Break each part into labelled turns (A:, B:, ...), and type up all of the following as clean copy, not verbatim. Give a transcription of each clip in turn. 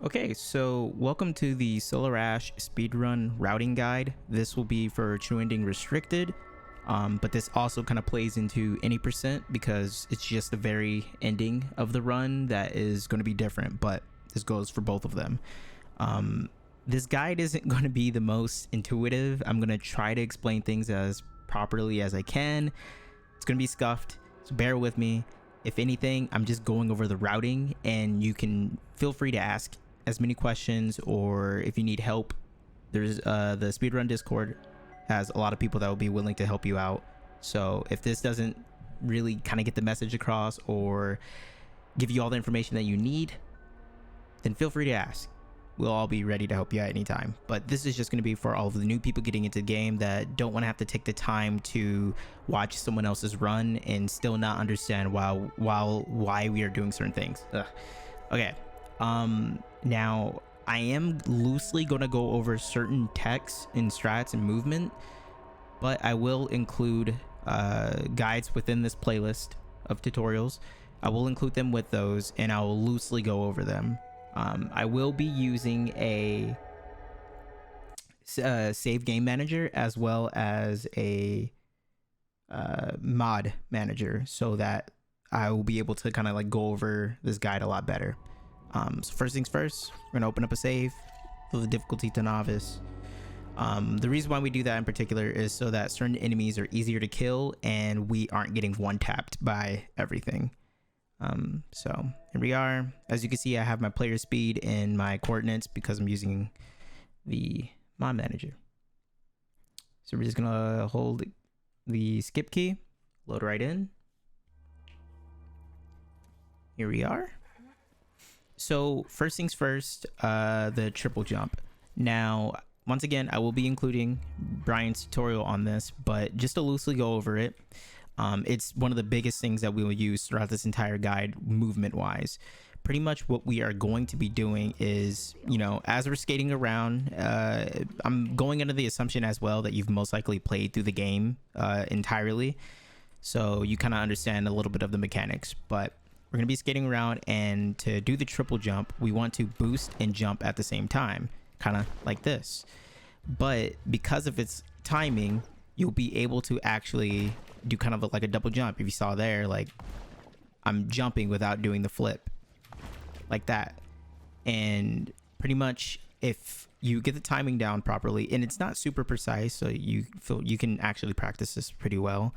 A: Okay, so welcome to the Solar Ash speedrun routing guide. This will be for True Ending Restricted, but this also kind of plays into any percent because it's just the very ending of the run that is going to be different, but this goes for both of them. This guide isn't going to be the most intuitive. I'm going to try to explain things as properly as I can. It's going to be scuffed, so bear with me. If anything, I'm just going over the routing, and you can feel free to ask as many questions, or if you need help, there's the speedrun Discord has a lot of people that will be willing to help you out. So if this doesn't really kind of get the message across or give you all the information that you need, then feel free to ask. We'll all be ready to help you at any time. But this is just going to be for all of the new people getting into the game that don't want to have to take the time to watch someone else's run and still not understand why we are doing certain things. Okay. Now I am loosely going to go over certain techs and strats and movement, but I will include guides within this playlist of tutorials. I will include them with those, and I will loosely go over them. I will be using a save game manager as well as a mod manager, so that I will be able to kind of like go over this guide a lot better. So first things first, we're gonna open up a save for the difficulty to novice. The reason why we do that in particular is so that certain enemies are easier to kill and we aren't getting one tapped by everything. So here we are. As you can see, I have my player speed and my coordinates because I'm using the mod manager. So we're just gonna hold the skip key, load right in. Here we are. So first things first, the triple jump. Now, once again, I will be including Brian's tutorial on this, but just to loosely go over it, it's one of the biggest things that we will use throughout this entire guide, movement wise. Pretty much what we are going to be doing is, you know, as we're skating around, I'm going under the assumption as well that you've most likely played through the game entirely, so you kind of understand a little bit of the mechanics. But we're gonna be skating around, and to do the triple jump, we want to boost and jump at the same time, kind of like this. But because of its timing, you'll be able to actually do kind of like a double jump. If you saw there, like I'm jumping without doing the flip like that. And pretty much if you get the timing down properly, and it's not super precise, so you can actually practice this pretty well.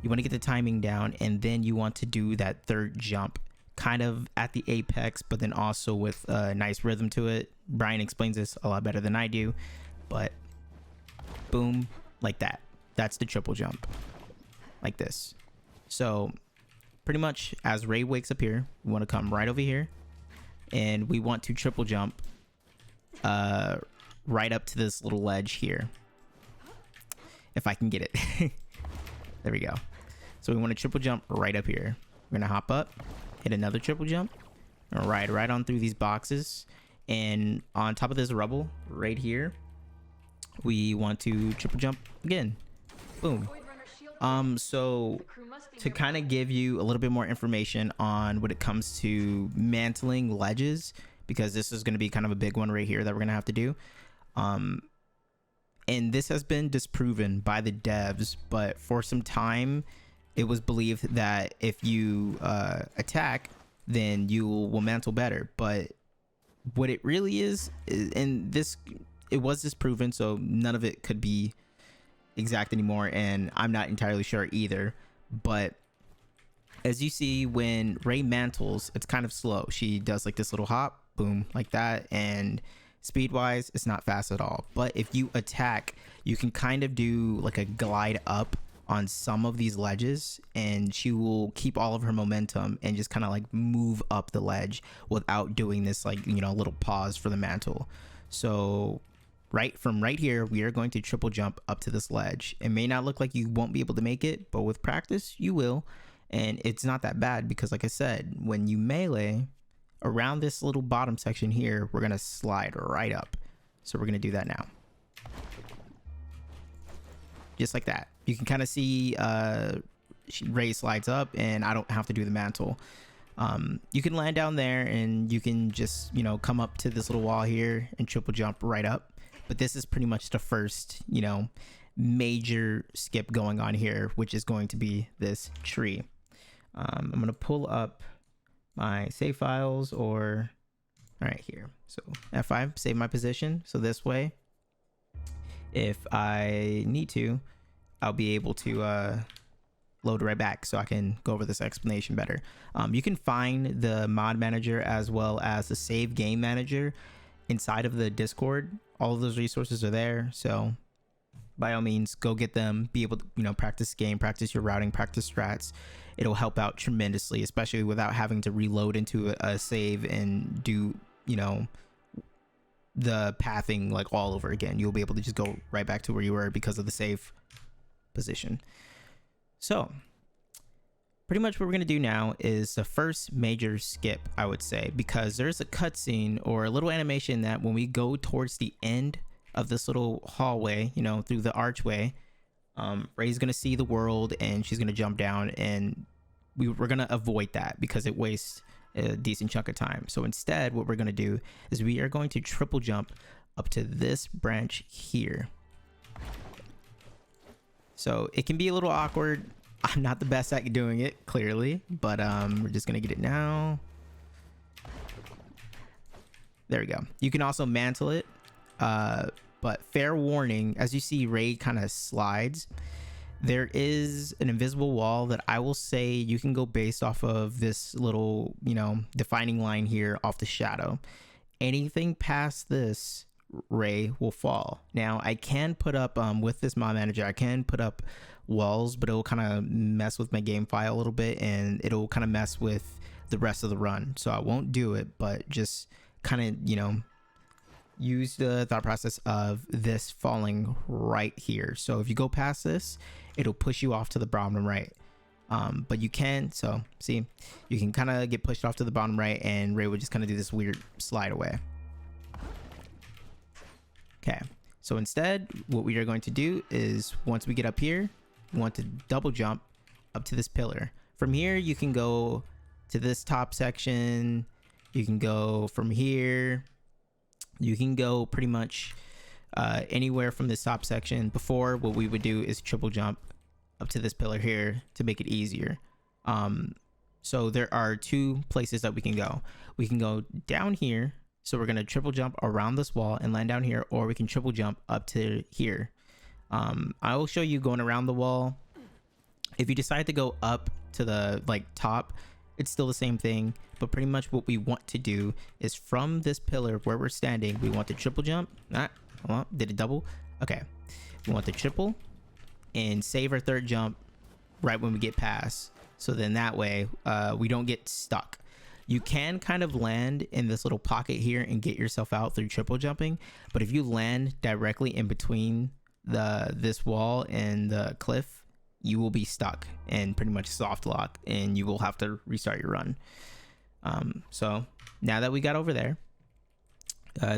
A: You want to get the timing down, and then you want to do that third jump kind of at the apex, but then also with a nice rhythm to it. Brian explains this a lot better than I do, but boom, like that. That's the triple jump, like this. So pretty much as Ray wakes up here, we want to come right over here, and we want to triple jump right up to this little ledge here. If I can get it. There we go. So we want to triple jump right up here. We're gonna hop up, hit another triple jump, and ride right on through these boxes. And on top of this rubble right here, we want to triple jump again. Boom. So to kind of give you a little bit more information on when it comes to mantling ledges, because this is going to be kind of a big one right here that we're gonna have to do. And this has been disproven by the devs, but for some time it was believed that if you attack, then you will mantle better. But what it really is, and this, it was disproven, so none of it could be exact anymore, and I'm not entirely sure either. But as you see, when Ray mantles, it's kind of slow. She does like this little hop, boom, like that, and speed wise it's not fast at all. But if you attack, you can kind of do like a glide up on some of these ledges, and she will keep all of her momentum and just kind of like move up the ledge without doing this, like, you know, little pause for the mantle. So right from right here, we are going to triple jump up to this ledge. It may not look like you won't be able to make it, but with practice you will. And it's not that bad, because like I said, when you melee around this little bottom section here, we're gonna slide right up. So we're gonna do that now, just like that. You can kind of see Ray slides up, and I don't have to do the mantle. You can land down there and you can just, you know, come up to this little wall here and triple jump right up. But this is pretty much the first, you know, major skip going on here, which is going to be this tree. I'm going to pull up my save files or right here. So F5, save my position. So this way, if I need to, I'll be able to load right back so I can go over this explanation better. You can find the mod manager as well as the save game manager inside of the Discord. All of those resources are there. So by all means, go get them, be able to, you know, practice game, practice your routing, practice strats. It'll help out tremendously, especially without having to reload into a save and do, you know, the pathing like all over again. You'll be able to just go right back to where you were because of the save position. So pretty much what we're going to do now is the first major skip, I would say, because there's a cutscene or a little animation that when we go towards the end of this little hallway, you know, through the archway, Ray's going to see the world and she's going to jump down, and we're going to avoid that because it wastes a decent chunk of time. So instead, what we're going to do is we are going to triple jump up to this branch here. So it can be a little awkward. I'm not the best at doing it, clearly, but we're just going to get it now. There we go. You can also mantle it. But fair warning, as you see, Ray kind of slides. There is an invisible wall that I will say you can go based off of this little, you know, defining line here off the shadow. Anything past this, Ray will fall. Now, I can put up, with this mod manager, I can put up walls, but it'll kind of mess with my game file a little bit, and it'll kind of mess with the rest of the run. So I won't do it, but just kind of, you know, use the thought process of this falling right here. So if you go past this, it'll push you off to the bottom right. But you can, so see, you can kind of get pushed off to the bottom right, and Ray would just kind of do this weird slide away. Okay, so instead, what we are going to do is once we get up here, we want to double jump up to this pillar. From here, you can go to this top section. You can go from here. You can go pretty much anywhere from this top section. Before, what we would do is triple jump up to this pillar here to make it easier. So there are two places that we can go. We can go down here. So we're going to triple jump around this wall and land down here, or we can triple jump up to here. I will show you going around the wall. If you decide to go up to the top, it's still the same thing, but pretty much what we want to do is from this pillar where we're standing, we want to triple jump. Did it double? Okay. We want to triple and save our third jump right when we get past. So then that way we don't get stuck. You can kind of land in this little pocket here and get yourself out through triple jumping. But if you land directly in between this wall and the cliff, you will be stuck and pretty much soft lock, and you will have to restart your run. So now that we got over there,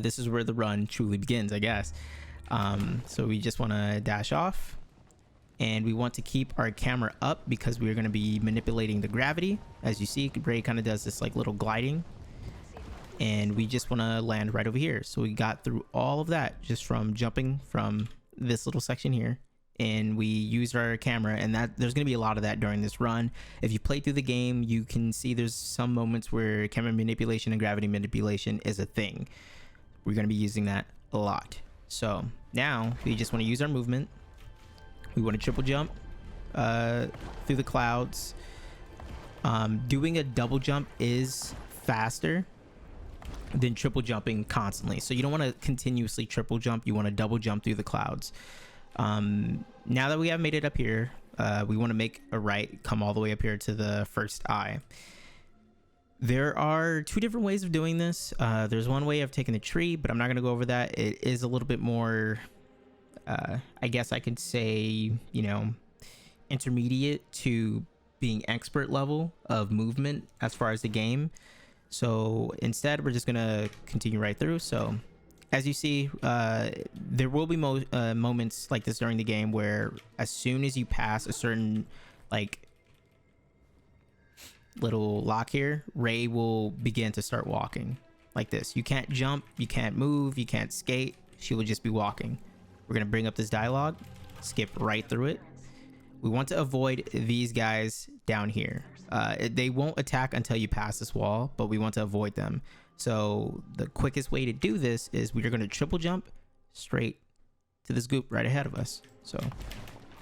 A: this is where the run truly begins, I guess. So we just want to dash off, and we want to keep our camera up because we are going to be manipulating the gravity. As you see, Ray kind of does this like little gliding, and we just want to land right over here. So we got through all of that just from jumping from this little section here, and we used our camera, and that there's going to be a lot of that during this run. If you play through the game, you can see there's some moments where camera manipulation and gravity manipulation is a thing. We're going to be using that a lot. So now we just want to use our movement. We want to triple jump through the clouds. Doing a double jump is faster than triple jumping constantly. So you don't want to continuously triple jump. You want to double jump through the clouds. Now that we have made it up here, we want to make a right, come all the way up here to the first eye. There are two different ways of doing this. There's one way of taking the tree, but I'm not going to go over that. It is a little bit more, I guess I could say, you know, intermediate to being expert level of movement as far as the game. So instead, we're just going to continue right through. So as you see, there will be moments like this during the game where as soon as you pass a certain, like, little lock here, Ray will begin to start walking like this. You can't jump, you can't move, you can't skate. She will just be walking. We're gonna bring up this dialogue, skip right through it. We want to avoid these guys down here. They won't attack until you pass this wall, but we want to avoid them. So the quickest way to do this is we are going to triple jump straight to this goop right ahead of us. So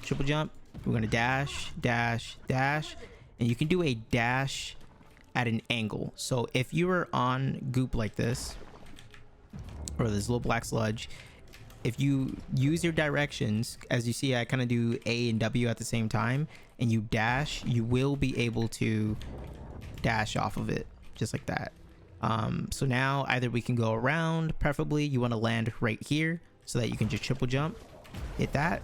A: triple jump, we're going to dash, dash, dash, and you can do a dash at an angle. So if you were on goop like this, or this little black sludge, if you use your directions, as you see, I kind of do A and W at the same time, and you dash, you will be able to dash off of it just like that. So now either we can go around, preferably you want to land right here so that you can just triple jump, hit that,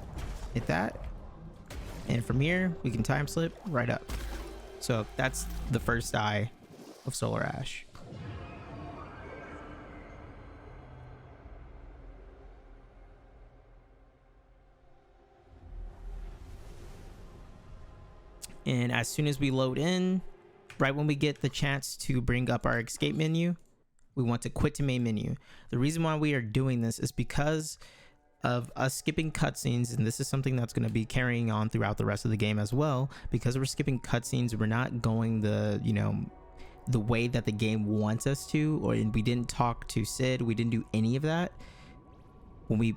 A: and from here we can time slip right up. So that's the first eye of Solar Ash. And as soon as we load in, right when we get the chance to bring up our escape menu, we want to quit to main menu. The reason why we are doing this is because of us skipping cutscenes, and this is something that's going to be carrying on throughout the rest of the game as well. Because we're skipping cutscenes, we're not going the, you know, the way that the game wants us to, or we didn't talk to Sid, we didn't do any of that. When we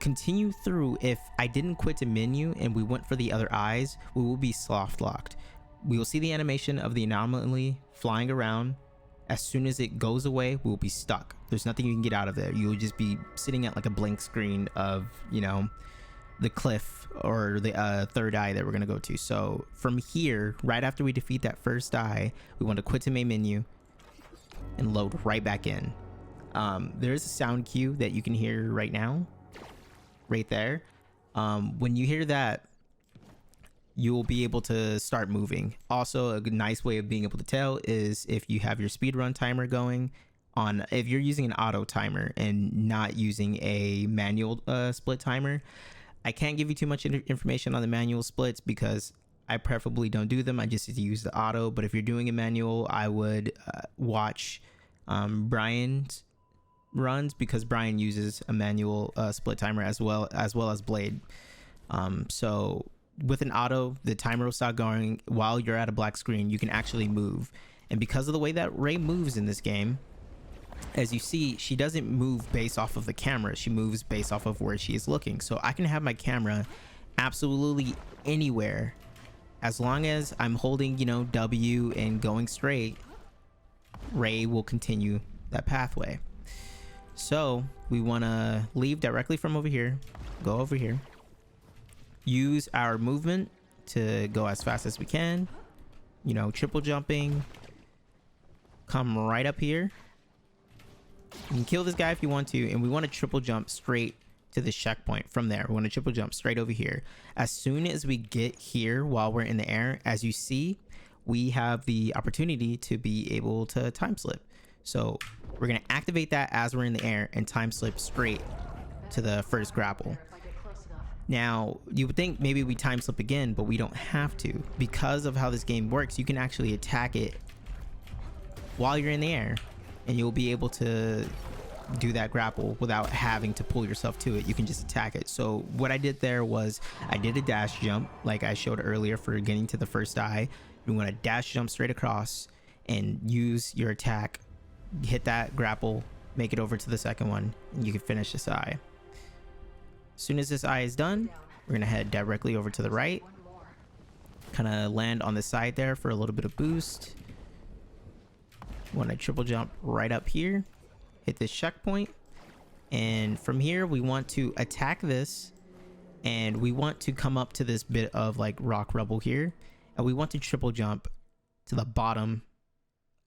A: continue through, if I didn't quit to menu and we went for the other eyes, we will be soft locked. We will see the animation of the anomaly flying around. As soon as it goes away, we will be stuck. There's nothing you can get out of there. You will just be sitting at like a blank screen of, you know, the cliff or the third eye that we're gonna go to. So from here, right after we defeat that first eye, we want to quit to main menu and load right back in. There is a sound cue that you can hear right now, right there. When you hear that, you will be able to start moving. Also, a nice way of being able to tell is if you have your speedrun timer going on, if you're using an auto timer and not using a manual split timer. I can't give you too much information on the manual splits because I preferably don't do them. I just use the auto. But if you're doing a manual, I would watch Brian's runs, because Brian uses a manual split timer as well as Blade. So with an auto, the timer will start going while you're at a black screen. You can actually move, and because of the way that Ray moves in this game, as you see, she doesn't move based off of the camera. She moves based off of where she is looking. So I can have my camera absolutely anywhere, as long as I'm holding, you know, W and going straight. Ray will continue that pathway. So we want to leave directly from over here, go over here, use our movement to go as fast as we can, you know, triple jumping, come right up here. You can kill this guy if you want to, and we want to triple jump straight to the checkpoint. From there, we want to triple jump straight over here. As soon as we get here while we're in the air, as you see, we have the opportunity to be able to time slip. So we're going to activate that as we're in the air and time slip straight to the first grapple. Now, you would think maybe we time slip again, but we don't have to. Because of how this game works, you can actually attack it while you're in the air, and you'll be able to do that grapple without having to pull yourself to it. You can just attack it. So what I did there was I did a dash jump like I showed earlier for getting to the first eye. You want to dash jump straight across and use your attack, hit that grapple, make it over to the second one, and you can finish this eye. As soon as this eye is done, we're gonna head directly over to the right, kind of land on the side there for a little bit of boost. Want to triple jump right up here, hit this checkpoint, and from here we want to attack this, and we want to come up to this bit of like rock rubble here, and we want to triple jump to the bottom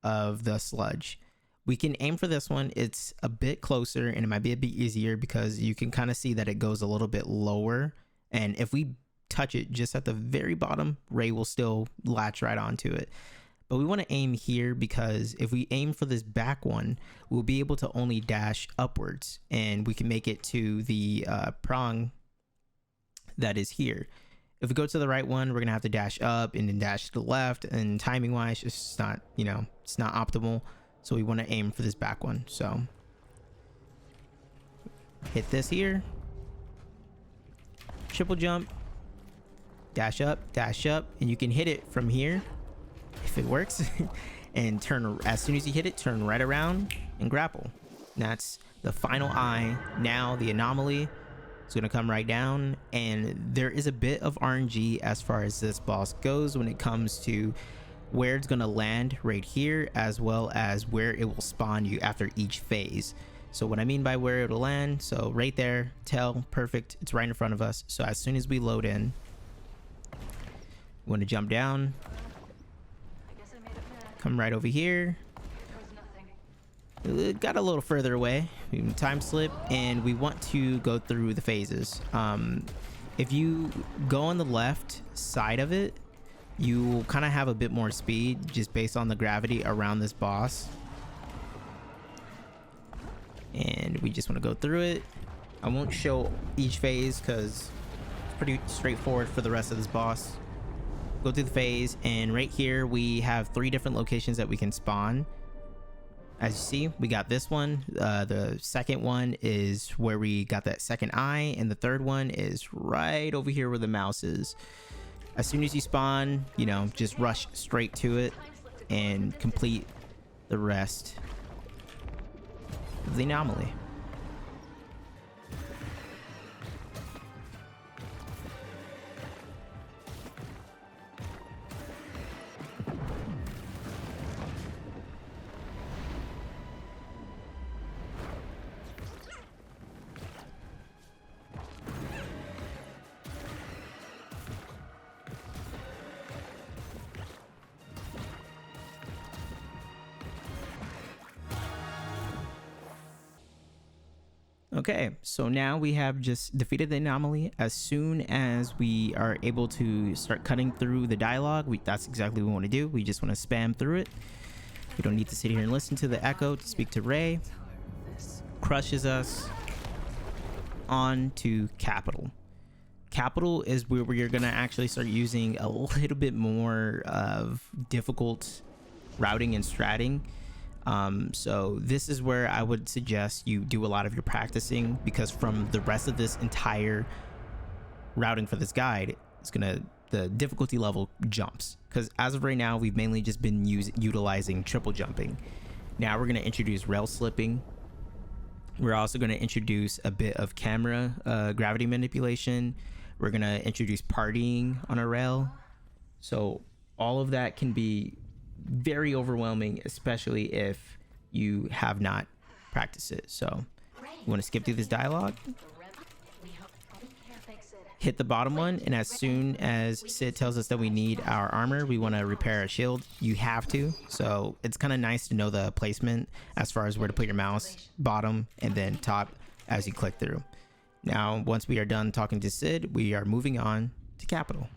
A: of the sludge. We can aim for this one. It's a bit closer and it might be a bit easier because you can kind of see that it goes a little bit lower, and if we touch it just at the very bottom, Ray will still latch right onto it. But we want to aim here because if we aim for this back one, we'll be able to only dash upwards, and we can make it to the prong that is here. if we go to the right one, we're gonna have to dash up and then dash to the left, and timing wise it's just not, you know, it's not optimal. So we want to aim for this back one. So hit this here, triple jump, dash up, and you can hit it from here if it works. And turn, as soon as you hit it, turn right around and grapple. And that's the final eye. Now the anomaly is going to come right down, and there is a bit of RNG as far as this boss goes when it comes to where it's going to land right here, as well as where it will spawn you after each phase. So what I mean by where it'll land, so right there, tail, perfect, it's right in front of us. So as soon as we load in, we want to jump down, come right over here. It got a little further away. We can time slip, and we want to go through the phases. If you go on the left side of it, you will kind of have a bit more speed just based on the gravity around this boss. And we just want to go through it. I won't show each phase because it's pretty straightforward for the rest of this boss. Go through the phase, and right here we have 3 different locations that we can spawn. As you see, we got this one. The second one is where we got that second eye, and the third one is right over here where the mouse is. As soon as you spawn, you know, just rush straight to it and complete the rest of the anomaly. Okay, so now we have just defeated the anomaly. As soon as we are able to start cutting through the dialogue, that's exactly what we want to do. We just want to spam through it. We don't need to sit here and listen to the echo to speak to Ray. Crushes us. On to Capital. Capital is where you're going to actually start using a little bit more of difficult routing and stratting. So this is where I would suggest you do a lot of your practicing, because from the rest of this entire routing for this guide, the difficulty level jumps, because as of right now we've mainly just been utilizing triple jumping. Now we're going to introduce rail slipping. We're also going to introduce a bit of camera gravity manipulation. We're going to introduce partying on a rail. So all of that can be very overwhelming, especially if you have not practiced it. So you want to skip through this dialogue, hit the bottom one, and as soon as Sid tells us that we need our armor, we want to repair our shield. You have to. So it's kind of nice to know the placement as far as where to put your mouse, bottom and then top, as you click through. Now once we are done talking to Sid, we are moving on to Capital.